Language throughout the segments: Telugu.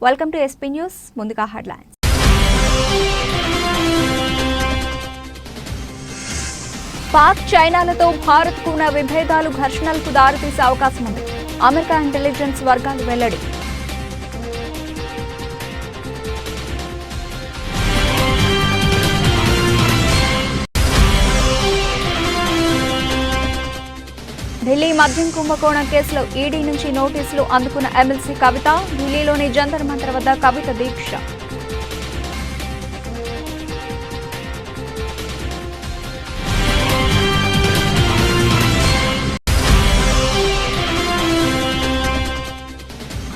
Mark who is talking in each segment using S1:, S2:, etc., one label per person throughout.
S1: Welcome to SP news. ముందుగా హెడ్లైన్స్. పాక్ చైనాలతో భారత్కు ఉన్న విభేదాలు ఘర్షణలకు దారితీసే అవకాశం ఉంది. అమెరికా ఇంటెలిజెన్స్ వర్గాలు వెల్లడి. ఢిల్లీ మద్యం కుంభకోణం కేసులో ఈడీ నుంచి నోటీసులు అందుకున్న ఎమ్మెల్సీ కవిత. ఢిల్లీలోని జంతర్ మంతర్ వద్ద కవిత దీక్ష.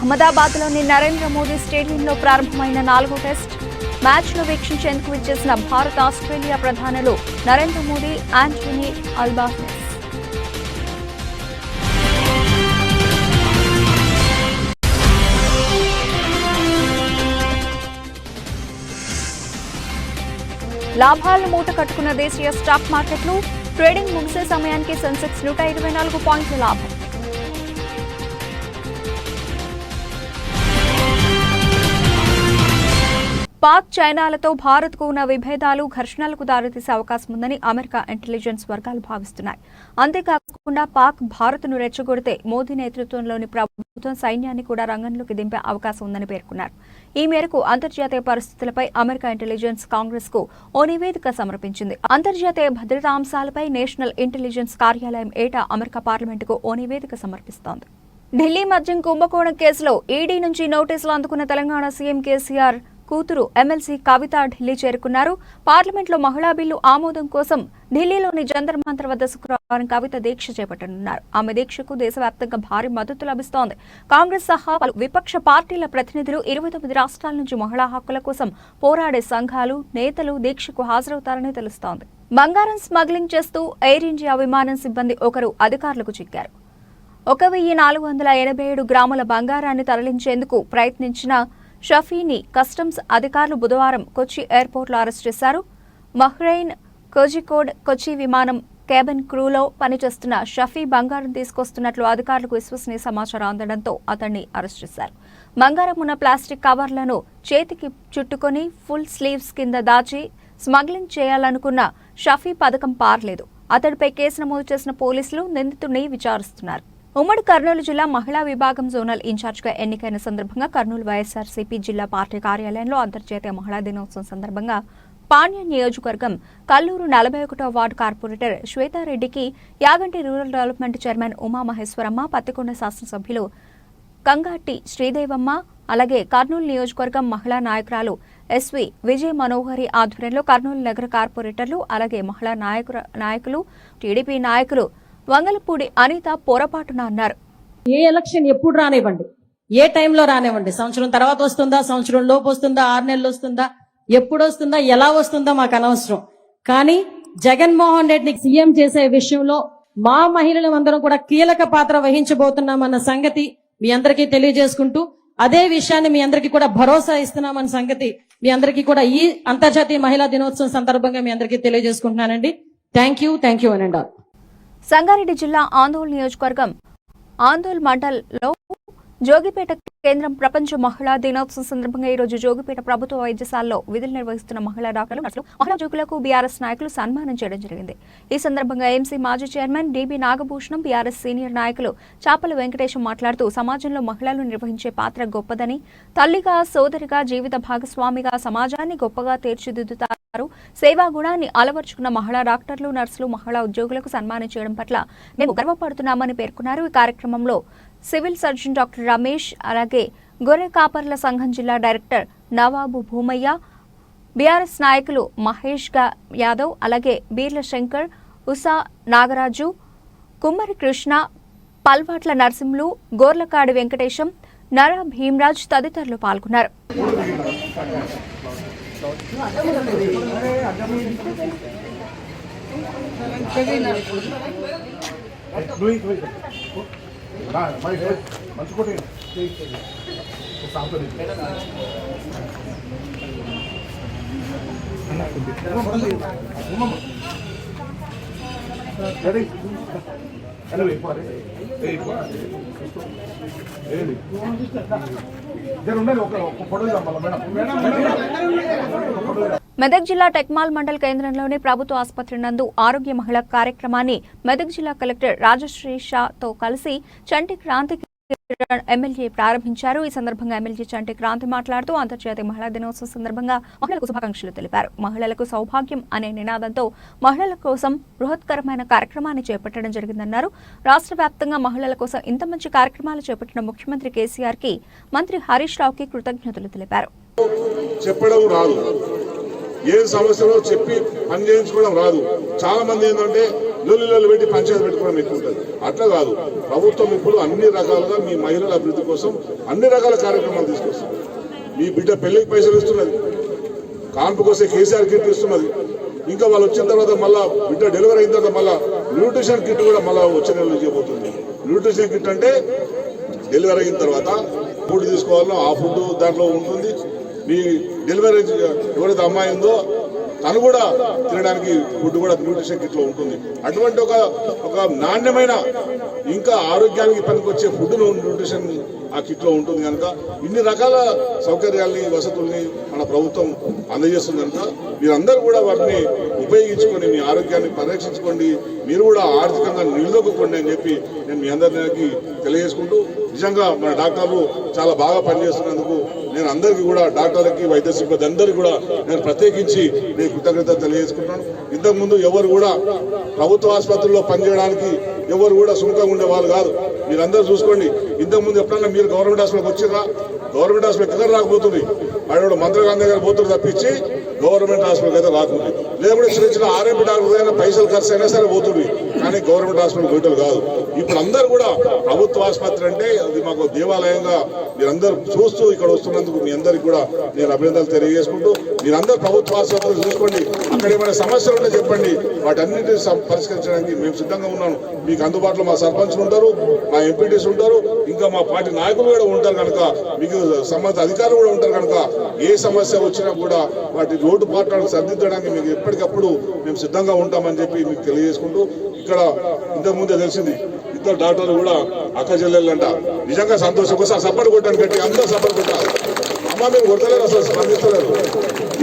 S1: అహ్మదాబాద్లోని నరేంద్ర మోదీ స్టేడియంలో ప్రారంభమైన 4వ టెస్ట్ మ్యాచ్ను వీక్షించేందుకు విచ్చేసిన భారత్ ఆస్ట్రేలియా ప్రధానులు నరేంద్ర మోదీ, ఆంటోనీ అల్బానీస్. లాభాలను మూట కట్టుకున్న దేశీయ స్టాక్ మార్కెట్లు. ట్రేడింగ్ ముగిసే సమయానికి సెన్సెక్స్ 124 పాయింట్ల లాభం. పాక్ చైనాలతో భారత్కు ఉన్న విభేదాలు ఘర్షణలకు దారితీసే అవకాశం ఉందని అమెరికా ఇంటెలిజెన్స్ వర్గాలు భావిస్తున్నాయి. అంతేకాకుండా పాక్ భారత్ను రెచ్చగొడితే మోదీ నేతృత్వంలోని ప్రభుత్వం సైన్యాన్ని కూడా రంగంలోకి దింపే అవకాశం ఉందని పేర్కొన్నారు. ఈ మేరకు అంతర్జాతీయ పరిస్థితులపై అమెరికా ఇంటెలిజెన్స్ కాంగ్రెస్ కు ఓ నివేదిక సమర్పించింది. అంతర్జాతీయ భద్రతా అంశాలపై నేషనల్ ఇంటెలిజెన్స్ కార్యాలయం ఏటా అమెరికా పార్లమెంటుకు ఓ నివేదిక సమర్పిస్తోంది. ఢిల్లీ మద్యం కుంభకోణం కేసులో ఈడీ నుంచి నోటీసులు అందుకున్న తెలంగాణ సీఎం కేసీఆర్ కూతురు ఎమ్మెల్సీ కవిత ఢిల్లీ చేరుకున్నారు. పార్లమెంట్లో మహిళా బిల్లు ఆమోదం కోసం ఢిల్లీలోని జంతర్ మంతర్ వద్ద శుక్రవారం కవిత దీక్ష చేపట్టనున్నారు. ఆమె దీక్షకు దేశవ్యాప్తంగా భారీ మద్దతు లభిస్తోంది. కాంగ్రెస్ సహా పలు విపక్ష పార్టీల ప్రతినిధులు 29 రాష్ట్రాల నుంచి మహిళా హక్కుల కోసం పోరాడే సంఘాలు, నేతలు దీక్షకు హాజరవుతారని తెలుస్తోంది. బంగారం స్మగ్లింగ్ చేస్తూ ఎయిర్ ఇండియా విమానం సిబ్బంది ఒకరు అధికారులకు చిక్కారు. 1487 గ్రాముల బంగారాన్ని తరలించేందుకు ప్రయత్నించిన షఫీని కస్టమ్స్ అధికారులు బుధవారం కొచ్చి ఎయిర్పోర్ట్లో అరెస్ట్ చేశారు. బహ్రెయిన్ కోజికోడ్ కొచ్చి విమానం కేబిన్ క్రూలో పనిచేస్తున్న షఫీ బంగారం తీసుకొస్తున్నట్లు అధికారులకు విశ్వసనీయ సమాచారం అందడంతో అతన్ని అరెస్ట్ చేశారు. బంగారం ఉన్న ప్లాస్టిక్ కవర్లను చేతికి చుట్టుకొని ఫుల్ స్లీవ్స్ కింద దాచి స్మగ్లింగ్ చేయాలనుకున్న షఫీ పథకం పారలేదు. అతడిపై కేసు నమోదు చేసిన పోలీసులు నిందితుడిని విచారిస్తున్నారు. ఉమ్మడి కర్నూలు జిల్లా మహిళా విభాగం జోనల్ ఇన్ఛార్జిగా ఎన్నికైన సందర్భంగా కర్నూలు వైఎస్ఆర్సీపీ జిల్లా పార్టీ కార్యాలయంలో అంతర్జాతీయ మహిళా దినోత్సవం సందర్భంగా పాణ్యం నియోజకవర్గం కల్లూరు 41వ వార్డు కార్పొరేటర్ శ్వేతారెడ్డికి Yaganti rural development chairman Umamaheswaramma, Pattikonda శాసనసభ్యులు కంగాటి శ్రీదేవమ్మ, అలాగే కర్నూలు నియోజకవర్గం మహిళా నాయకురాలు ఎస్వి విజయ్ మనోహరి ఆధ్వర్యంలో కర్నూలు నగర కార్పొరేటర్లు, అలాగే మహిళా నాయకులు, టీడీపీ నాయకులు వంగలపూడి అనిత పొరపాటున అన్నారు.
S2: ఏ ఎలక్షన్ ఎప్పుడు రానివ్వండి, ఏ టైంలో రానివ్వండి, సంవత్సరం తర్వాత వస్తుందా, సంవత్సరం లోపు వస్తుందా, 6 నెలలు వస్తుందా, ఎప్పుడు వస్తుందా, ఎలా వస్తుందా మాకు అనవసరం. కానీ జగన్మోహన్ రెడ్డిని సీఎం చేసే విషయంలో మా మహిళలు అందరం కూడా కీలక పాత్ర వహించబోతున్నామన్న సంగతి మీ అందరికీ తెలియజేసుకుంటూ, అదే విషయాన్ని మీ అందరికీ కూడా భరోసా ఇస్తున్నామన్న సంగతి మీ అందరికీ కూడా ఈ అంతర్జాతీయ మహిళా దినోత్సవం సందర్భంగా మీ అందరికీ తెలియజేసుకుంటున్నానండి. థ్యాంక్ యూ అనండి.
S1: సంగారెడ్డి జిల్లా ఆందోళన నియోజకవర్గం ఆందోళ్ మండల్లో జోగిపేట కేంద్రం ప్రపంచ మహిళా దినోత్సవం సందర్భంగా ఈ రోజు జోగిపేట ప్రభుత్వ వైద్యశాలలో విధులు నిర్వహిస్తున్న మహిళా డాక్టర్లు, నర్సులు, మహిళా ఉద్యోగులకు బీఆర్ఎస్ నాయకులు సన్మానం చేయడం జరిగింది. ఈ సందర్భంగా ఎంసీ మాజీ chairman dB Nagabhushanam, BRS senior నాయకులు చాపల వెంకటేశం మాట్లాడుతూ సమాజంలో మహిళలు నిర్వహించే పాత్ర గొప్పదని, తల్లిగా, సోదరిగా, జీవిత భాగస్వామిగా సమాజాన్ని గొప్పగా తీర్చిదిద్దుతారు. సేవా గుణాన్ని అలవర్చుకున్న మహిళా డాక్టర్లు, నర్సులు, మహిళా ఉద్యోగులకు సన్మానం చేయడం పట్ల మేము గర్వపడుతున్నామని పేర్కొన్నారు. ఈ కార్యక్రమంలో సివిల్ సర్జన్ డాక్టర్ రమేష్, అలాగే గొర్రె కాపర్ల సంఘం జిల్లా డైరెక్టర్ నవాబు భూమయ్య, బీఆర్ఎస్ నాయకులు మహేష్ యాదవ్, అలాగే బీర్ల శంకర్, ఉషా నాగరాజు, కుమ్మరి కృష్ణ, పల్వాట్ల నరసింహులు, గోర్లకాడి వెంకటేశం, నర భీమరాజ్ తదితరులు పాల్గొన్నారు. మెదక్ జిల్లా టెక్మాల్ మండల్ కేంద్రంలోని ప్రభుత్వ ఆసుపత్రి నందు ఆరోగ్య మహిళా కార్యక్రమాన్ని మెదక్ జిల్లా కలెక్టర్ రాజశ్రీ షాతో కలిసి చంటి క్రాంతి ఎమ్మెల్యే ప్రారంభించారు. ఈ సందర్భంగా ఎమ్మెల్యే చంటి క్రాంతి మాట్లాడుతూ అంతర్జాతీయ మహిళా దినోత్సవం సందర్భంగా మహిళలకు శుభాకాంక్షలు తెలిపారు. మహిళలకు సౌభాగ్యం అనే నినాదంతో మహిళల కోసం బృహత్కరమైన కార్యక్రమాన్ని చేపట్టడం జరిగిందన్నారు. రాష్ట్ర వ్యాప్తంగా మహిళల కోసం ఇంత మంచి కార్యక్రమాలు చేపట్టిన ముఖ్యమంత్రి కేసీఆర్ కి మంత్రి హరీష్ రావుకి కృతజ్ఞతలు తెలిపారు.
S3: చెప్పడం రాదు, ఏ సమస్యలో చెప్పి పని చేయించుకోవడం రాదు. చాలా మంది ఏంటంటే లొల్లి పెట్టి పంచాయతీ పెట్టుకోవడం ఎక్కువ ఉంటుంది. అట్లా కాదు, ప్రభుత్వం ఇప్పుడు అన్ని రకాలుగా మీ మహిళల అభివృద్ధి కోసం అన్ని రకాల కార్యక్రమాలు తీసుకొస్తుంది. మీ బిడ్డ పెళ్లికి పైసలు ఇస్తున్నది, కాన్పు కోసం కేసీఆర్ కిట్ ఇస్తున్నది. ఇంకా వాళ్ళు వచ్చిన తర్వాత మళ్ళా బిడ్డ డెలివరీ అయిన తర్వాత మళ్ళీ న్యూట్రిషన్ కిట్ కూడా మళ్ళీ వచ్చే నెలలో చేయబోతుంది. న్యూట్రిషన్ కిట్ అంటే డెలివరీ అయిన తర్వాత ఫుడ్ తీసుకోవాలో ఆ ఫుడ్ దాంట్లో ఉంటుంది. మీ డెలివరీ ఎవరైతే అమ్మాయి ఉందో తను కూడా తినడానికి ఫుడ్ కూడా న్యూట్రిషన్ కిట్ లో ఉంటుంది. అటువంటి ఒక నాణ్యమైన ఇంకా ఆరోగ్యానికి పనికొచ్చే ఫుడ్ న్యూట్రిషన్ ఆ కిట్ లో ఉంటుంది కనుక ఇన్ని రకాల సౌకర్యాల్ని వసతుల్ని మన ప్రభుత్వం అందజేస్తుంది కనుక మీరందరూ కూడా వాటిని ఉపయోగించుకొని మీ ఆరోగ్యాన్ని పరిరక్షించుకోండి, మీరు కూడా ఆర్థికంగా నిలదొక్కుకోండి అని చెప్పి నేను మీ అందరికీ తెలియజేసుకుంటూ, నిజంగా మన డాక్టర్లు చాలా బాగా పనిచేస్తున్నందుకు నేను అందరికీ కూడా డాక్టర్లకి వైద్య సిబ్బంది అందరికీ కూడా నేను ప్రత్యేకించి నేను కృతజ్ఞత తెలియజేసుకుంటున్నాను. ఇంతకుముందు ఎవరు కూడా ప్రభుత్వ ఆసుపత్రుల్లో పనిచేయడానికి ఎవరు కూడా సుముఖంగా ఉండేవాళ్ళు కాదు. మీరందరూ చూసుకోండి, ఇంతకుముందు ఎప్పుడన్నా మీరు గవర్నమెంట్ హాస్పిటల్కి వచ్చిరా? గవర్నమెంట్ హాస్పిటల్ ఎక్కడ రాకపోతుంది, వాడు మంత్రిగాంధీ దగ్గర పోతున్నారు తప్పించి గవర్నమెంట్ హాస్పిటల్కి అయితే రాకుంది. లేకపోతే చిన్న చిన్న ఆర్ఎంపీ డాక్టర్ అయినా పైసలు ఖర్చు అయినా సరే పోతుంది, కానీ గవర్నమెంట్ హాస్పిటల్ పోయేటోళ్ళు కాదు. ఇప్పుడు అందరూ కూడా ప్రభుత్వ ఆసుపత్రి అంటే అది మాకు దేవాలయంగా మీరందరూ చూస్తూ ఇక్కడ వస్తున్నందుకు మీ అందరికీ కూడా నేను అభినందనలు తెలియజేసుకుంటూ, మీరందరూ ప్రభుత్వ ఆసుపత్రులు చూసుకోండి, అక్కడ ఏమైనా సమస్యలు ఉంటే చెప్పండి, వాటన్నిటిని పరిష్కరించడానికి మేము సిద్ధంగా ఉన్నాను. మీకు అందుబాటులో మా సర్పంచ్లు ఉంటారు, మా ఎంపీటీస్ ఉంటారు, ఇంకా మా పార్టీ నాయకులు కూడా ఉంటారు కనుక, మీకు సంబంధిత అధికారులు కూడా ఉంటారు కనుక ఏ సమస్య వచ్చినా కూడా వాటి రోడ్డు పాటలను సర్దిద్దడానికి మీకు ఎప్పటికప్పుడు మేము సిద్ధంగా ఉంటామని చెప్పి మీకు తెలియజేసుకుంటూ, ఇక్కడ ఇంతకుముందే తెలిసింది ఇద్దరు డాక్టర్లు కూడా అక్క చెల్లెళ్ళంట. నిజంగా సంతోషం. ఒకసారి సపోర్ట్ కొట్టాను గట్టి, అందరూ సపోర్ట్ కొట్టారు. అమ్మ మీరు కొట్టలేరు, అసలు స్పందిస్తలేరు.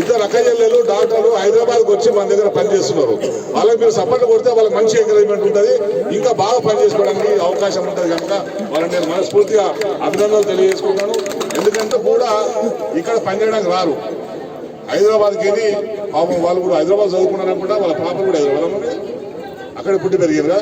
S3: ఇద్దరు అక్క చెల్లెలు డాక్టర్లు హైదరాబాద్కి వచ్చి మన దగ్గర పనిచేస్తున్నారు. వాళ్ళకి మీరు సపోర్ట్ కొడితే వాళ్ళకి మంచి ఎంకరేజ్మెంట్ ఉంటుంది, ఇంకా బాగా పనిచేసుకోవడానికి అవకాశం ఉంటుంది కనుక వాళ్ళని నేను మనస్ఫూర్తిగా అభినందనలు తెలియజేసుకుంటాను. ఎందుకంటే కూడా ఇక్కడ పనిచేయడానికి రారు, హైదరాబాద్కి వెళ్ళి పాపం వాళ్ళు కూడా హైదరాబాద్ చదువుకున్నారనుకుంటా, వాళ్ళ పాపలు కూడా హైదరాబాద్ అక్కడ పుట్టి పెరిగిందిగా,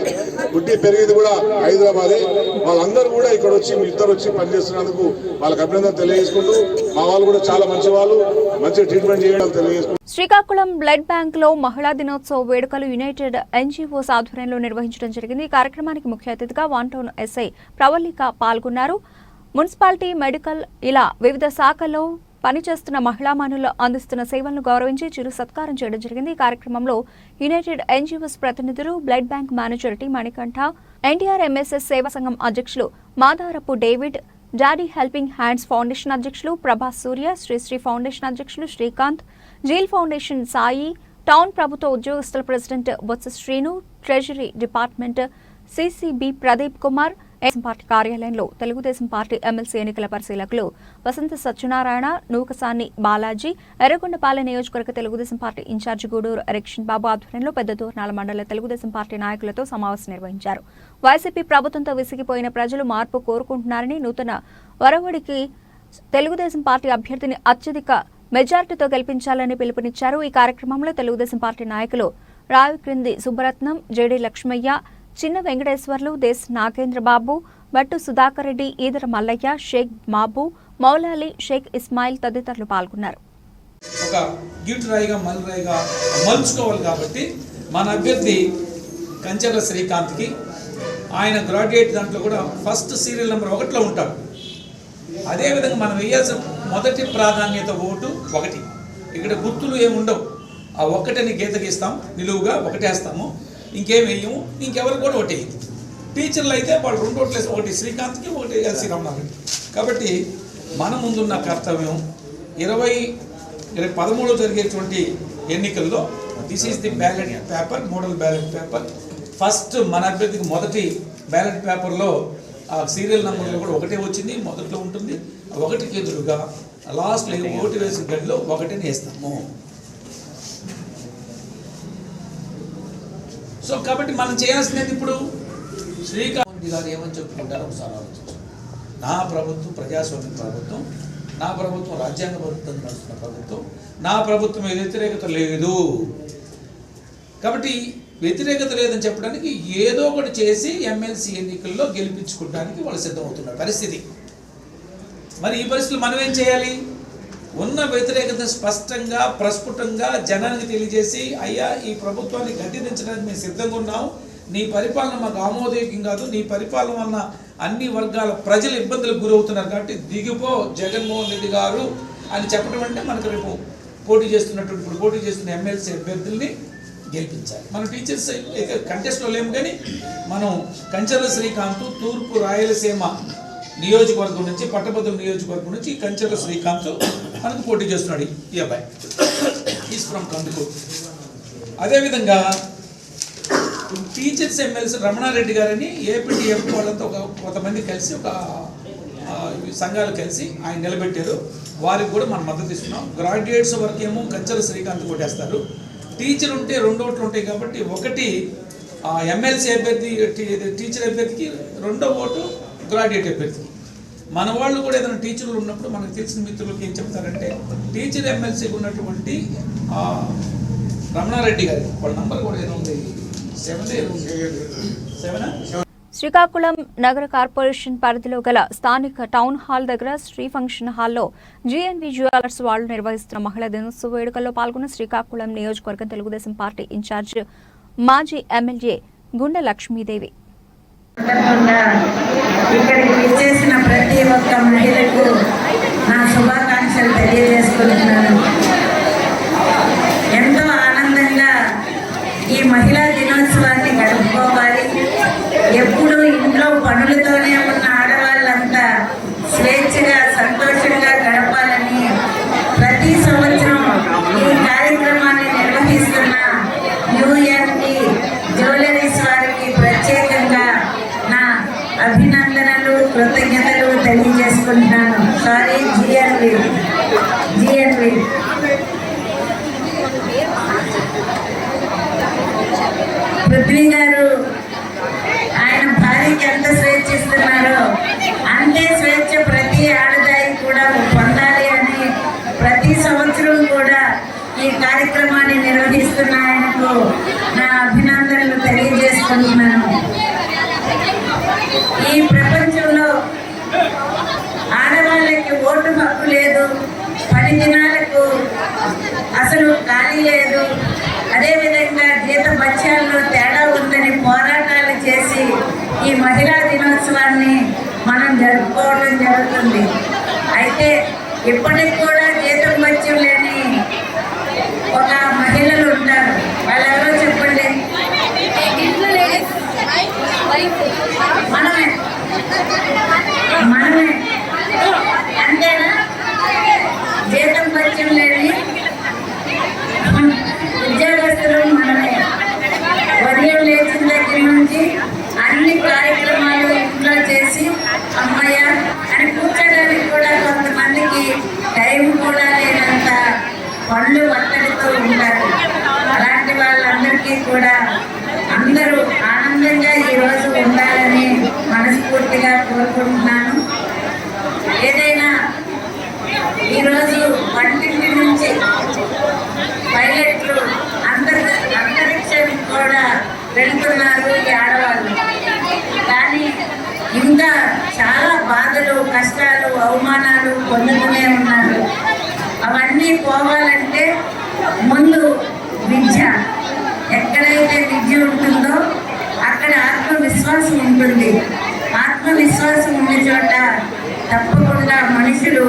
S3: పుట్టి పెరిగింది కూడా హైదరాబాదే. వాళ్ళందరూ కూడా ఇక్కడ వచ్చి మీ ఇద్దరు వచ్చి పనిచేస్తున్నందుకు వాళ్ళకి అభినందన తెలియజేసుకుంటూ, మా వాళ్ళు కూడా చాలా మంచి వాళ్ళు, మంచి ట్రీట్మెంట్ చేయడం తెలియజేసుకుంటూ.
S1: శ్రీకాకుళం బ్లడ్ బ్యాంక్ లో మహిళా దినోత్సవ వేడుకలు యునైటెడ్ ఎన్జీఓస్ ఆధ్వర్యంలో నిర్వహించడం జరిగింది. ఈ కార్యక్రమానికి ముఖ్య అతిథిగా వన్ టౌన్ ఎస్ఐ ప్రవళిక పాల్గొన్నారు. మున్సిపాలిటీ, మెడికల్ ఇలా వివిధ శాఖల్లో పనిచేస్తున్న మహిళామణులు అందిస్తున్న సేవలను గౌరవించి చిరు సత్కారం చేయడం జరిగింది. ఈ కార్యక్రమంలో యునైటెడ్ ఎన్జీఓస్ ప్రతినిధులు, blood bank manager T Manikanta, NTR MSS సేవా సంఘం అధ్యక్షులు Madarapu David, daddy helping hands foundation అధ్యక్షులు ప్రభాస్ సూర్య, శ్రీశ్రీ ఫౌండేషన్ అధ్యక్షులు Srikanth, zeal foundation Sai, town ప్రభుత్వ ఉద్యోగస్తుల president Botsa Srinu, treasury department CCB Pradeep Kumar, party కార్యాలయంలో తెలుగుదేశం పార్టీ ఎమ్మెల్సీ ఎన్నికల పరిశీలకులు వసంత సత్యనారాయణ, నూకసాని బాలాజీ, ఎర్రగొండపాలెం నియోజకవర్గ తెలుగుదేశం పార్టీ ఇన్ఛార్జి గూడూరు ఎరక్షన్ బాబు ఆధ్వర్యంలో పెద్ద దూర్నాల మండల తెలుగుదేశం పార్టీ నాయకులతో సమావేశం నిర్వహించారు. వైసీపీ ప్రభుత్వంతో విసిగిపోయిన ప్రజలు మార్పు కోరుకుంటున్నారని, నూతన వరవడికి తెలుగుదేశం పార్టీ అభ్యర్థిని అత్యధిక మెజార్టీతో గెలిపించాలని పిలుపునిచ్చారు. ఈ కార్యక్రమంలో తెలుగుదేశం పార్టీ నాయకులు రావిక్రింది సుబ్బరత్నం, జేడీ లక్ష్మయ్య, చిన్న వెంకటేశ్వర్లు, దేశ్ నాగేంద్రబాబు, బట్టు సుధాకర్ రెడ్డి, ఈదర మల్లయ్య, షేక్ మాబు, మౌలాలి, షేక్ ఇస్మాయిల్ తదితరులు పాల్గొన్నారు.
S4: ఒక గిట్టురాయిగా మల్లురాయిగా మలుచుకోవాలి కాబట్టి మన అభ్యర్థి కంచెల శ్రీకాంత్కి ఆయన గ్రాడ్యుయేట్ దాంట్లో కూడా ఫస్ట్ సీరియల్ నెంబర్ 1లో ఉంటాడు. అదేవిధంగా మనం వేయాల్సిన మొదటి ప్రాధాన్యత ఓటు 1. ఇక్కడ గుర్తులు ఏముండవు, ఆ ఒక్కటని గీత గీస్తాం, నిలువుగా ఒకటేస్తాము, ఇంకేం వేయము, ఇంకెవరు కూడా ఒకటేయము. టీచర్లు అయితే వాళ్ళు 2 ఓట్లు వేసి, ఒకటి శ్రీకాంత్కి, ఒకటి ఎల్సీ రమణారెడ్డి. కాబట్టి మన ముందున్న కర్తవ్యం 2013 జరిగేటువంటి ఎన్నికల్లో this is the ballot paper, model ballot paper. First మన అభ్యర్థికి మొదటి బ్యాలెట్ పేపర్లో ఆ సీరియల్ నెంబర్లో కూడా ఒకటే వచ్చింది, మొదట్లో ఉంటుంది. ఒకటికి ఎదురుగా లాస్ట్లో ఓటు వేసిన గడిలో ఒకటిని వేస్తాము. సో కాబట్టి మనం చేయాల్సినది ఇప్పుడు శ్రీకాంత్ గారు ఏమని చెప్పుకుంటారో ఒకసారి ఆలోచించండి. నా ప్రభుత్వం ప్రజాస్వామ్య ప్రభుత్వం, నా ప్రభుత్వం రాజ్యాంగబద్ధంగా నడుస్తున్న ప్రభుత్వం, నా ప్రభుత్వం వ్యతిరేకత లేదు. కాబట్టి వ్యతిరేకత లేదని చెప్పడానికి ఏదో ఒకటి చేసి ఎమ్మెల్సీ ఎన్నికల్లో గెలిపించుకోవడానికి వాళ్ళు సిద్ధమవుతున్న పరిస్థితి. మరి ఈ పరిస్థితులు మనం ఏం చేయాలి? ఉన్న వ్యతిరేకత స్పష్టంగా ప్రస్ఫుటంగా జనానికి తెలియజేసి, అయ్యా ఈ ప్రభుత్వాన్ని గద్దెదించడానికి మేము సిద్ధంగా ఉన్నాం, నీ పరిపాలన మాకు ఆమోదయోగ్యం కాదు, నీ పరిపాలన వలన అన్ని వర్గాల ప్రజలు ఇబ్బందులకు గురవుతున్నారు కాబట్టి దిగిపో జగన్మోహన్ రెడ్డి గారు అని చెప్పడం అంటే మనకు రేపు పోటీ చేస్తున్న ఎమ్మెల్సీ అభ్యర్థుల్ని గెలిపించాలి. మనం టీచర్స్ అయితే కంటెస్ట్లో లేము, కానీ మనం కంచర్ల శ్రీకాంత్ తూర్పు రాయలసీమ నియోజకవర్గం నుంచి, పట్టభద్రుల నియోజకవర్గం నుంచి కంచర్ల శ్రీకాంత్ మనకు పోటీ చేస్తున్నాడు. ఈ అబ్బాయి ఈస్ ఫ్రమ్ కందుకూరు. అదేవిధంగా టీచర్స్ ఎమ్మెల్సీ రమణారెడ్డి గారని ఏపీటీఎఫ్ వాళ్ళంతా కొంతమంది కలిసి ఒక సంఘాలు కలిసి ఆయన నిలబెట్టారు. వారికి కూడా మనం మద్దతు ఇస్తున్నాం. గ్రాడ్యుయేట్స్ వరకు ఏమో కంచర్ల శ్రీకాంత్ కొట్టేస్తారు. టీచర్ ఉంటే 2 ఓట్లు ఉంటాయి కాబట్టి ఒకటి ఎమ్మెల్సీ అభ్యర్థి టీచర్ అభ్యర్థికి, 2వ ఓటు గ్రాడ్యుయేట్ అభ్యర్థికి. మన వాళ్ళు కూడా ఏదైనా టీచర్లు ఉన్నప్పుడు మనకు తెలిసిన మిత్రులకు ఏం చెప్తారంటే, టీచర్ ఎమ్మెల్సీకి ఉన్నటువంటి రమణారెడ్డి గారి వాళ్ళ నంబర్ కూడా ఏదో ఉంది, 7
S1: శ్రీకాకుళం నగర కార్పొరేషన్ పరిధిలో గల స్థానిక టౌన్ హాల్ దగ్గర శ్రీ ఫంక్షన్ హాల్లో జీఎన్వి జ్యువెలర్స్ వాళ్ళు నిర్వహిస్తున్న మహిళా దినోత్సవ వేడుకల్లో పాల్గొన్న శ్రీకాకుళం నియోజకవర్గం తెలుగుదేశం పార్టీ ఇన్ఛార్జ్ మాజీ ఎమ్మెల్యే గుండె లక్ష్మీదేవి.
S5: ఇక్కడికి విచ్చేసిన ప్రతి ఒక్క మహిళకు నా శుభాకాంక్షలు తెలియజేసుకుంటున్నాను. ఎంతో ఆనందంగా ఈ మహిళా దినోత్సవాన్ని గడుపుకోవాలి. ఎప్పుడు ఇంట్లో పనులతోనే ఉన్న ఆడవాళ్ళంతా స్వేచ్ఛగా సంతోషంగా గడపాలని ప్రతి సంవత్సరం ఈ కార్యక్రమాన్ని నిర్వహిస్తున్న యూఎన్వి జ్యువెలరీస్ వారికి ప్రత్యేకంగా నా అభినందనలు, కృతజ్ఞతలు తెలియజేసుకుంటున్నాను. సారీ జిఎన్వి పృథ్వీ గారు ఆయన భార్యకి ఎంత స్వేచ్ఛ ఇస్తున్నారో అంతే స్వేచ్ఛ ప్రతి ఆడదాయి కూడా పొందాలి అని ప్రతి సంవత్సరం కూడా ఈ కార్యక్రమాన్ని నిర్వహిస్తున్న ఆయనకు నా అభినందనలు తెలియజేసుకుంటున్నాను. ఈ ప్రపంచంలో ఆడవాళ్ళకి ఓటు హక్కు లేదు, 10 దినాలకు అసలు ఖాళీ లేదు, అదేవిధంగా జీత భత్యాల్లో తేడా ఉందని పోరాటాలు చేసి ఈ మహిళా దినోత్సవాన్ని మనం జరుపుకోవడం జరుగుతుంది. అయితే ఇప్పటికి కూడా జీతం భత్యం లేని ఒక మహిళలు ఉంటారు. వాళ్ళెవరో చెప్పండి. మనమే అంతేనా? జీతం భత్యం లేని ఉద్యోగస్తులు మనమే. ఉదయం లేచిన దగ్గర నుంచి అన్ని కార్యక్రమాలు ఇంట్లో చేసి అమ్మయ్య అని కూర్చోడానికి కూడా కొంతమందికి టైం కూడా లేనంత పనులు ఒత్తిడితో ఉంటారు. అలాంటి వాళ్ళందరికీ కూడా అందరూ ఆనందంగా ఈరోజు ఉండాలని మనస్ఫూర్తిగా కోరుకుంటున్నాను. ఏదైనా ఈరోజు వంటింటి నుంచి పైలట్లు అంతరిక్షానికి కూడా వెళ్తున్నారు ఈ ఆడవాళ్ళు. కానీ ఇంకా చాలా బాధలు, కష్టాలు, అవమానాలు పొందుతూనే ఉన్నారు. అవన్నీ పోవాలంటే ముందు విద్య. ఎక్కడైతే విద్య ఉంటుందో అక్కడ ఆత్మవిశ్వాసం ఉంటుంది. ఆత్మవిశ్వాసం ఉన్న చోట తప్పకుండా మనుషులు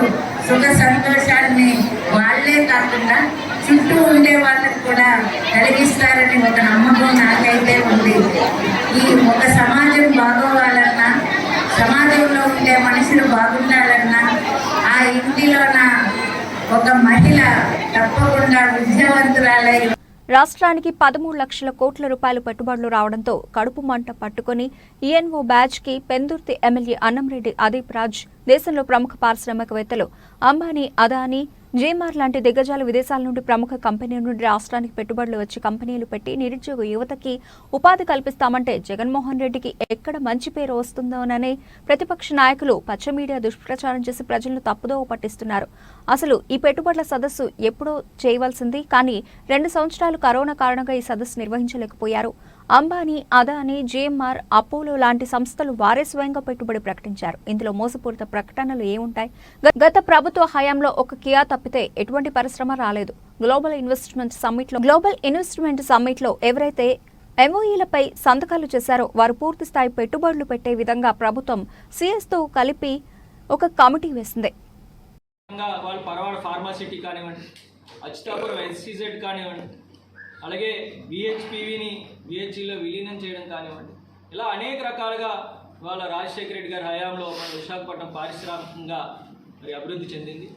S5: సుఖ సంతోషాన్ని వాళ్ళే కాకుండా చుట్టూ ఉండే వాళ్ళకు కూడా కలిగిస్తారని ఒక నమ్మకం నాకైతే ఉంది. ఈ ఒక సమాజం బాగోవాలన్నా, సమాజంలో ఉండే మనుషులు బాగుండాలన్నా ఆ ఇంటిలోన ఒక మహిళ తప్పకుండా విద్యావంతురాలై
S1: రాష్ట్రానికి 13 లక్షల కోట్ల రూపాయల పెట్టుబడులు రావడంతో కడుపు మంట పట్టుకుని ఈఎన్ఓ బ్యాచ్ కి పెందుర్తి ఎమ్మెల్యే అన్నంరెడ్డి అదీప్ రాజ్ దేశంలో ప్రముఖ పారిశ్రామికవేత్తలు అంబానీ, అదానీ, జేమార్ లాంటి దిగ్గజాలు విదేశాల నుండి ప్రముఖ కంపెనీల నుండి రాష్ట్రానికి పెట్టుబడులు వచ్చి కంపెనీలు పెట్టి నిరుద్యోగ యువతకి ఉపాధి కల్పిస్తామంటే జగన్మోహన్ రెడ్డికి ఎక్కడ మంచి పేరు వస్తుందోనని ప్రతిపక్ష నాయకులు పచ్చ మీడియా దుష్ప్రచారం చేసి ప్రజలను తప్పుదోవ పట్టిస్తున్నారు. అసలు ఈ పెట్టుబడుల సదస్సు ఎప్పుడో చేయవలసింది, కానీ 2 సంవత్సరాలు కరోనా కారణంగా ఈ సదస్సు నిర్వహించలేకపోయారు. అంబానీ, అదానీ, జేఎంఆర్, అపోలో లాంటి సంస్థలు వారే స్వయంగా పెట్టుబడి ప్రకటించారు. ఇందులో మోసపూరిత ప్రకటనలు ఏముంటాయి? గత ప్రభుత్వ హయాంలో ఒక కియా తప్పితే ఎటువంటి పరిశ్రమ రాలేదు. గ్లోబల్ ఇన్వెస్ట్మెంట్ సమ్మిట్ లో ఎవరైతే ఎంఓఈలపై సంతకాలు చేశారో వారు పూర్తి స్థాయి పెట్టుబడులు పెట్టే విధంగా ప్రభుత్వం సిఎస్ తో కలిపి ఒక కమిటీ వేసింది.
S6: వాళ్ళు పరవాడ ఫార్మాసిటీ కానివ్వండి, అచ్యుతాపురం ఎస్సీజెడ్ కానివ్వండి, అలాగే విహెచ్పివిని విహెచ్ఈలో విలీనం చేయడం కానివ్వండి, ఇలా అనేక రకాలుగా వాళ్ళ రాజశేఖర రెడ్డి గారి హయాంలో మన విశాఖపట్నం పారిశ్రామికంగా మరి అభివృద్ధి చెందింది.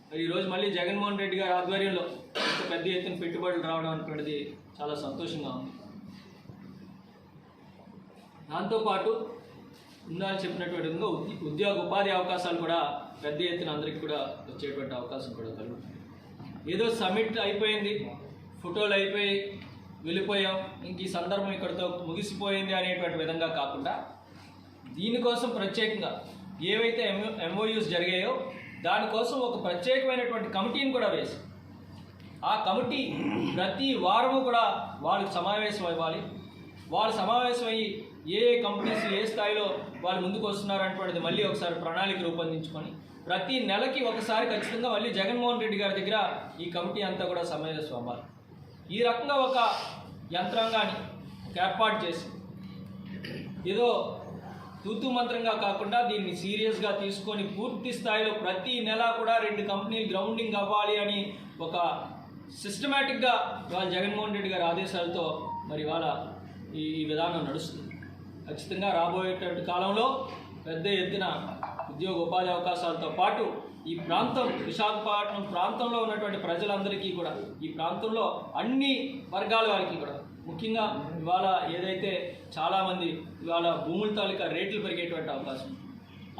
S6: మరి ఈరోజు మళ్ళీ జగన్మోహన్ రెడ్డి గారి ఆధ్వర్యంలో ఇంత పెద్ద ఎత్తున పెట్టుబడులు రావడం అనేటువంటిది చాలా సంతోషంగా ఉంది. దాంతోపాటు ఇందాక చెప్పినటువంటి విధంగా ఉపాధి అవకాశాలు కూడా పెద్ద ఎత్తున అందరికీ కూడా వచ్చేటువంటి అవకాశం కూడా కలుగుతుంది. ఏదో సమ్మిట్ అయిపోయింది, ఫోటోలు అయిపోయి వెళ్ళిపోయాం, ఇంక ఈ సందర్భం ఇక్కడితో ముగిసిపోయింది అనేటువంటి విధంగా కాకుండా దీనికోసం ప్రత్యేకంగా ఏవైతే ఎంఓయూస్ జరిగాయో దానికోసం ఒక ప్రత్యేకమైనటువంటి కమిటీని కూడా వేసి ఆ కమిటీ ప్రతి వారము కూడా వాళ్ళకి సమావేశం అవ్వాలి. వాళ్ళు సమావేశమయ్యి ఏ కంపెనీస్ ఏ స్థాయిలో వాళ్ళు ముందుకు వస్తున్నారు అనేటువంటిది మళ్ళీ ఒకసారి ప్రణాళిక రూపొందించుకొని ప్రతి నెలకి ఒకసారి ఖచ్చితంగా మళ్ళీ జగన్మోహన్ రెడ్డి గారి దగ్గర ఈ కమిటీ అంతా కూడా సమావేశం అవ్వాలి. ఈ రకంగా ఒక యంత్రాంగాన్ని ఏర్పాటు చేసి ఏదో తూతూ మంత్రంగా కాకుండా దీన్ని సీరియస్గా తీసుకొని పూర్తి స్థాయిలో ప్రతి నెల కూడా 2 కంపెనీలు గ్రౌండింగ్ అవ్వాలి అని ఒక సిస్టమేటిక్గా వాళ్ళ జగన్మోహన్ రెడ్డి గారి ఆదేశాలతో మరి వాళ్ళ ఈ విధానం నడుస్తుంది. ఖచ్చితంగా రాబోయేటువంటి కాలంలో పెద్ద ఎత్తున ఉద్యోగ ఉపాధి అవకాశాలతో పాటు ఈ ప్రాంతం విశాఖపట్నం ప్రాంతంలో ఉన్నటువంటి ప్రజలందరికీ కూడా ఈ ప్రాంతంలో అన్ని వర్గాల వారికి కూడా ముఖ్యంగా ఇవాళ ఏదైతే చాలామంది ఇవాళ భూముల తాలూకా రేట్లు పెరిగేటువంటి అవకాశం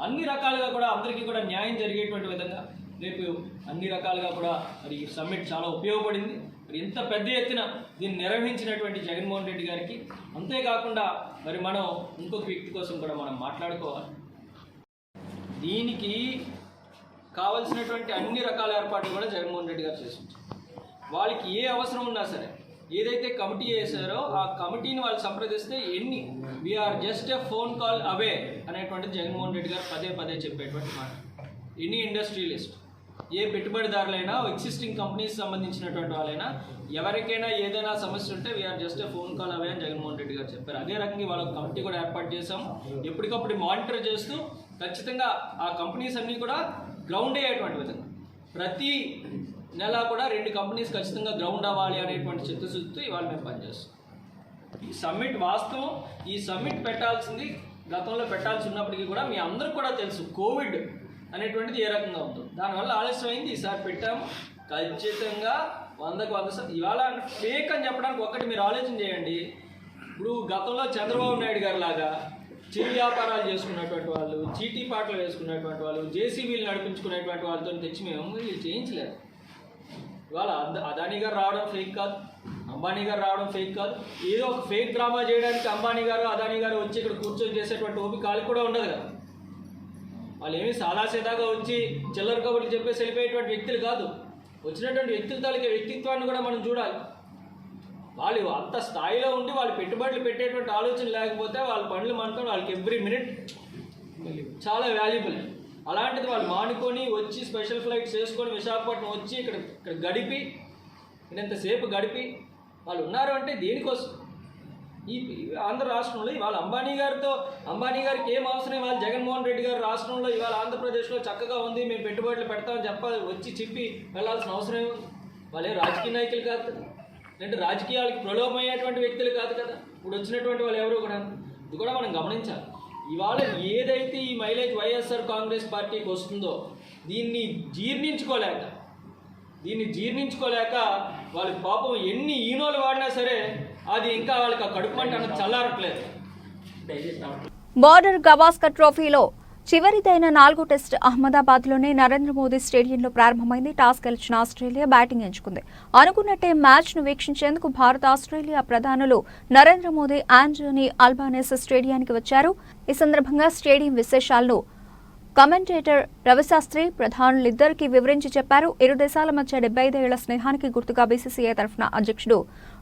S6: అన్ని రకాలుగా కూడా అందరికీ కూడా న్యాయం జరిగేటువంటి విధంగా రేపు అన్ని రకాలుగా కూడా మరి ఈ సమ్మిట్ చాలా ఉపయోగపడింది. మరి ఇంత పెద్ద ఎత్తున దీన్ని నిర్వహించినటువంటి జగన్మోహన్ రెడ్డి గారికి, అంతేకాకుండా మరి మనం ఇంకొక వ్యక్తి కోసం కూడా మనం మాట్లాడుకోవాలి. దీనికి కావలసినటువంటి అన్ని రకాల ఏర్పాట్లు కూడా జగన్మోహన్ రెడ్డి గారు చేసింది. వాళ్ళకి ఏ అవసరం ఉన్నా సరే ఏదైతే కమిటీ చేశారో ఆ కమిటీని వాళ్ళు సంప్రదిస్తే we are just a phone call away అనేటువంటిది జగన్మోహన్ రెడ్డి గారు పదే చెప్పేటువంటి మాట. ఎనీ ఇండస్ట్రియలిస్ట్, ఏ పెట్టుబడిదారులైనా, ఎగ్జిస్టింగ్ కంపెనీస్ సంబంధించినటువంటి వాళ్ళైనా ఎవరికైనా ఏదైనా సమస్య ఉంటే we are just a phone call away అని జగన్మోహన్ రెడ్డి గారు చెప్పారు. అదే రకంగా వాళ్ళ కమిటీ కూడా ఏర్పాటు చేశాం. ఎప్పటికప్పుడు మానిటర్ చేస్తూ ఖచ్చితంగా ఆ కంపెనీస్ అన్నీ కూడా గ్రౌండ్ అయ్యేటువంటి విధంగా ప్రతి నెల కూడా 2 కంపెనీస్ ఖచ్చితంగా గ్రౌండ్ అవ్వాలి అనేటువంటి చిత్తశుద్ధితో ఇవాళ మేము పనిచేస్తాం. ఈ సమ్మిట్ వాస్తవం, ఈ సమ్మిట్ పెట్టాల్సింది గతంలో పెట్టాల్సి ఉన్నప్పటికీ కూడా మీ అందరికి కూడా తెలుసు కోవిడ్ అనేటువంటిది ఏ రకంగా ఉంటుంది. దానివల్ల ఆలస్యమైంది. ఈసారి పెట్టాము. ఖచ్చితంగా 100% ఇవాళ ఫేక్ అని చెప్పడానికి ఒక్కటి మీరు ఆలోచన చేయండి. ఇప్పుడు గతంలో చంద్రబాబు నాయుడు గారి లాగా చిరు వ్యాపారాలు చేసుకున్నటువంటి వాళ్ళు, చీటీ పాటలు వేసుకున్నటువంటి వాళ్ళు, జేసీబీలు నడిపించుకునేటువంటి వాళ్ళతో తెచ్చి మేము వీళ్ళు చేయించలేదు. ఇవాళ అదానీ గారు రావడం ఫేక్ కాదు, అంబానీ గారు రావడం ఫేక్ కాదు. ఏదో ఒక ఫేక్ డ్రామా చేయడానికి అంబానీ గారు, అదానీ గారు వచ్చి ఇక్కడ కూర్చొని చేసేటువంటి ఓపిక వాళ్ళకి కూడా ఉండదు కదా. వాళ్ళు ఏమీ సాదాసేదాగా వచ్చి చిల్లర కబుర్లు చెప్పేసి వెళ్ళిపోయేటువంటి వ్యక్తులు కాదు. వచ్చినటువంటి వ్యక్తుల తాలూకా వ్యక్తిత్వాన్ని కూడా మనం చూడాలి. వాళ్ళు అంత స్థాయిలో ఉండి వాళ్ళు పెట్టుబడులు పెట్టేటువంటి ఆలోచన లేకపోతే వాళ్ళ పనులు మనతో వాళ్ళకి ఎవ్రీ మినిట్ చాలా వాల్యుబుల్. అలాంటిది వాళ్ళు మానుకొని వచ్చి స్పెషల్ ఫ్లైట్స్ చేసుకొని విశాఖపట్నం వచ్చి ఇక్కడ గడిపి ఇంతసేపు గడిపి వాళ్ళు ఉన్నారు అంటే దేనికోసం? ఈ ఆంధ్ర రాష్ట్రంలో ఇవాళ అంబానీ గారికి ఏం అవసరం? వాళ్ళు జగన్మోహన్ రెడ్డి గారు రాష్ట్రంలో ఇవాళ ఆంధ్రప్రదేశ్లో చక్కగా ఉంది, మేము పెట్టుబడులు పెడతామని వచ్చి చెప్పి వెళ్ళాల్సిన అవసరం ఏమి? వాళ్ళే రాజకీయ నాయకులు కాదు కదా, అంటే రాజకీయాలకి ప్రలోభమయ్యేటువంటి వ్యక్తులు కాదు కదా ఇప్పుడు వచ్చినటువంటి వాళ్ళు ఎవరు కూడా. ఇది కూడా మనం గమనించాలి. ఇవాళ ఏదైతే ఈ మైలేజ్ వైఎస్ఆర్ కాంగ్రెస్ పార్టీకి వస్తుందో దీన్ని జీర్ణించుకోలేక దీన్ని జీర్ణించుకోలేక వాళ్ళ పాపం ఎన్ని ఈనోలు వాడినా సరే అది ఇంకా వాళ్ళకి ఆ కడుపు మంట అన్నది చల్లారట్లేదు.
S1: బోర్డర్ గవాస్కర్ ట్రోఫీలో చివరిదైన 4వ టెస్ట్ అహ్మదాబాద్లోని నరేంద్ర మోదీ స్టేడియంలో ప్రారంభమైంది. టాస్ గెలిచిన ఆస్ట్రేలియా బ్యాటింగ్ ఎంచుకుంది. అనుకున్నట్టే మ్యాచ్ను వీక్షించేందుకు భారత ఆస్ట్రేలియా ప్రధానులు నరేంద్ర మోదీ ఆంటోనీ అల్బానీస్ స్టేడియానికి వచ్చారు. ఈ సందర్భంగా స్టేడియం విశేషాలను కమెంటేటర్ రవిశాస్త్రి ప్రధానులిద్దరికీ వివరించి చెప్పారు. ఇరు దేశాల మధ్య 75 ఏళ్ల స్నేహానికి గుర్తుగా బీసీసీఐ తరఫున అధ్యక్షుడు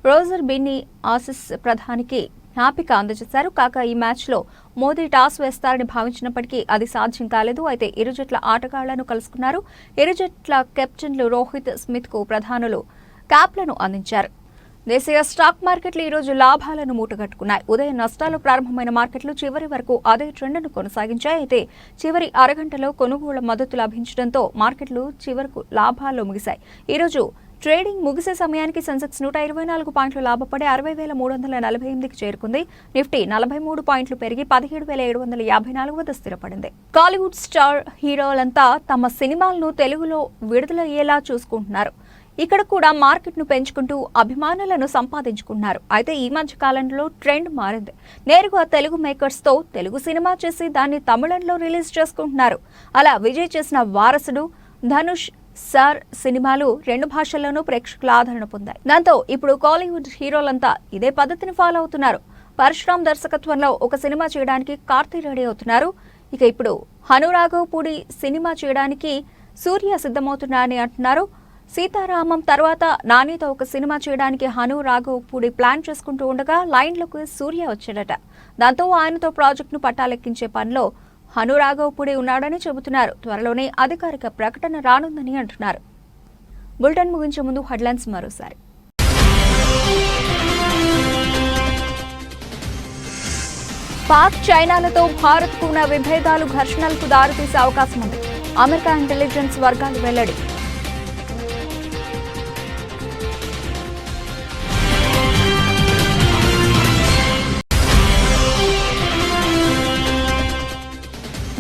S1: రోజర్ బిన్నీ ఆసిస్ ప్రధానికి జ్ఞాపిక అందజేశారు. కాగా ఈ మ్యాచ్లో మోదీ టాస్ వేస్తారని భావించినప్పటికీ అది సాధ్యం కాలేదు. అయితే ఇరు జట్ల ఆటగాళ్లను కలుసుకున్నారు. ఇరు జట్ల కెప్టెన్లు రోహిత్ స్మిత్కు ప్రధానులు క్యాప్లను అందించారు. దేశీయ స్టాక్ మార్కెట్లు ఈ రోజు లాభాలను మూటగట్టుకున్నాయి. ఉదయం నష్టాలు ప్రారంభమైన మార్కెట్లు చివరి వరకు అదే ట్రెండ్ను కొనసాగించాయి. అయితే చివరి అరగంటలో కొనుగోళ్ల మద్దతు లభించడంతో మార్కెట్లు చివరకు లాభాల్లో ముగిశాయి. ఈ రోజు ట్రేడింగ్ ముగిసే సమయానికి సెన్సెక్స్ 124 పాయింట్లు లాభపడి 60,348కి చేరుకుంది. నిఫ్టీ 43 పాయింట్లు పెరిగి 17,754 వద్ద స్థిరపడింది. టాలీవుడ్ స్టార్ హీరోలంతా తమ సినిమాలను తెలుగులో విడుదలయ్యేలా చూసుకుంటున్నారు. ఇక్కడ కూడా మార్కెట్ను పెంచుకుంటూ అభిమానులను సంపాదించుకుంటున్నారు. అయితే ఈ మధ్య కాలంలో ట్రెండ్ మారింది. నేరుగా తెలుగు మేకర్స్తో తెలుగు సినిమా చేసి దాన్ని తమిళంలో రిలీజ్ చేసుకుంటున్నారు. అలా విజయ్ చేసిన వారసుడు, ధనుష్, సార్ సినిమాలు 2 భాషల్లోనూ ప్రేక్షకుల ఆదరణ పొందాయి. దాంతో ఇప్పుడు కాలీవుడ్ హీరోలంతా ఇదే పద్ధతిని ఫాలో అవుతున్నారు. పరశురామ్ దర్శకత్వంలో ఒక సినిమా చేయడానికి కార్తీ రెడీ అవుతున్నారు. ఇక ఇప్పుడు హనురాఘవపూడి సినిమా చేయడానికి సూర్య సిద్ధమవుతున్నారని అంటున్నారు. సీతారామం తర్వాత నానితో ఒక సినిమా చేయడానికి హను రాఘవపూడి ప్లాన్ చేసుకుంటూ ఉండగా లైన్లోకి సూర్య వచ్చాడట. దాంతో ఆయనతో ప్రాజెక్టును పట్టాలెక్కించే పనిలో హను రాఘవపూడి ఉన్నాడని చెబుతున్నారు. త్వరలోనే అధికారిక ప్రకటన రానుందని అంటున్నారు. బులెటిన్ ముగించే ముందు హెడ్లైన్స్ మరోసారి. పాక్ చైనాలతో భారత్కు ఉన్న విభేదాలు ఘర్షణలకు దారితీసే అవకాశం ఉంది. అమెరికా ఇంటెలిజెన్స్ వర్గాలు వెల్లడి.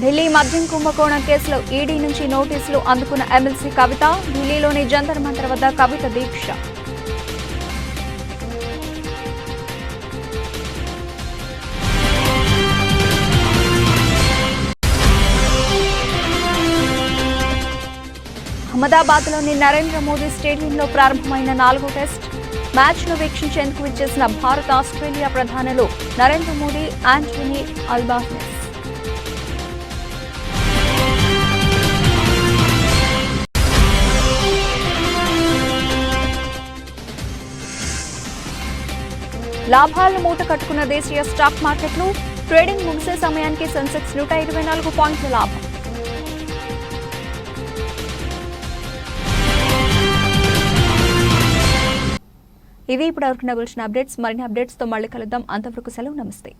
S1: ఢిల్లీ మద్యం కుంభకోణం కేసులో ఈడీ నుంచి నోటీసులు అందుకున్న ఎమ్మెల్సీ కవిత. ఢిల్లీలోని జంతర్ మంతర్ వద్ద కవిత దీక్ష. అహ్మదాబాద్లోని నరేంద్ర మోదీ స్టేడియంలో ప్రారంభమైన 4వ టెస్ట్ మ్యాచ్ను వీక్షించేందుకు విచ్చేసిన భారత ఆస్ట్రేలియా ప్రధానులు నరేంద్ర మోదీ, ఆంటోనీ అల్బానీస్. లాభాలను మూట కట్టుకున్న దేశీయ స్టాక్ మార్కెట్లు. ట్రేడింగ్ ముగిసే సమయానికి సెన్సెక్స్ 124 పాయింట్ల లాభం. ఇవి ఇప్పటివరకు నవలసిన అప్డేట్స్. మరిన్ని అప్డేట్స్తో మళ్ళీ కలుద్దాం. అంతవరకు సెలవు. నమస్తే.